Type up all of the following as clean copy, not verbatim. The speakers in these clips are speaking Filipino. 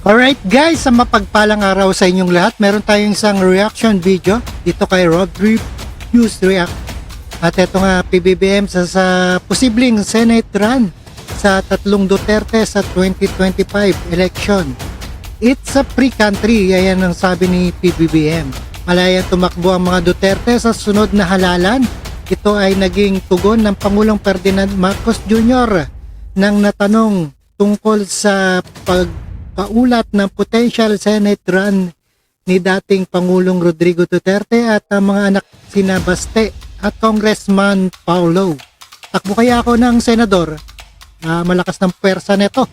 Alright guys, sa mapagpalang araw sa inyong lahat, meron tayong isang reaction video dito kay Rob News React. At ito nga, PBBM sa posibleng Senate run sa tatlong Duterte sa 2025 election. It's a free country, yan ang sabi ni PBBM. Malayang tumakbo ang mga Duterte sa sunod na halalan. Ito ay naging tugon ng Pangulong Ferdinand Marcos Jr. nang natanong tungkol sa paulat ng potential Senate run ni dating Pangulong Rodrigo Duterte at ang mga anak sina Baste at Congressman Paulo. Takbo kaya ako ng senador? Malakas ng pwersa nito.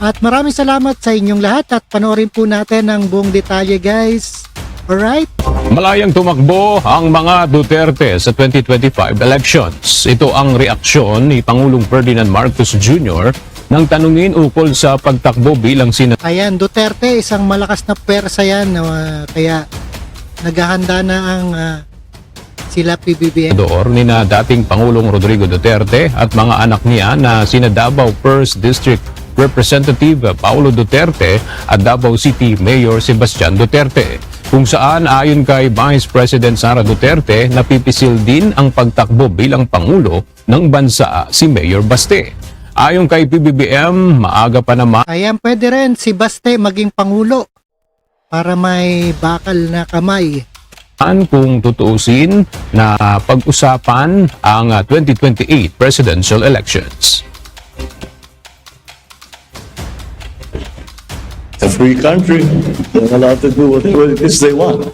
At maraming salamat sa inyong lahat at panoorin po natin ang buong detalye guys. Alright? Malayang tumakbo ang mga Duterte sa 2025 elections. Ito ang reaksyon ni Pangulong Ferdinand Marcos Jr. nang tanungin ukol sa pagtakbo bilang senador. Ayan, Duterte, isang malakas na pwersa yan. Kaya naghahanda na ang sila PBBM. Ni na dating Pangulong Rodrigo Duterte at mga anak niya na sina Davao 1st District Representative Paulo Duterte at Davao City Mayor Sebastian Duterte. Kung saan ayon kay Vice President Sara Duterte, napipisil din ang pagtakbo bilang Pangulo ng bansa si Mayor Baste. Ayon kay PBBM, maaga pa naman. Ayan, pwede rin si Baste maging Pangulo para may bakal na kamay. Kung tutuusin na pag-usapan ang 2028 presidential elections. A free country, they're allowed to do what it is they want.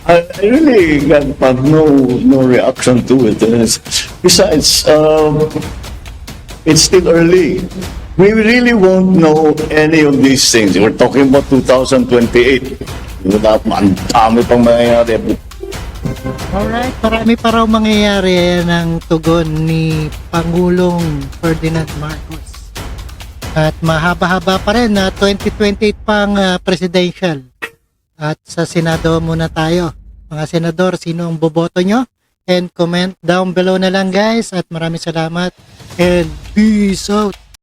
I really have no reaction to it. Besides, it's still early. We really won't know any of these things. We're talking about 2028. Ang dami pang mangyayari. Alright, marami pa raw mangyayari ng tugon ni Pangulong Ferdinand Marcos. At mahaba-haba pa rin na 2028 pang presidential. At sa Senado muna tayo. Mga senador, sino ang boboto nyo? And comment down below na lang guys. At maraming salamat. And peace out.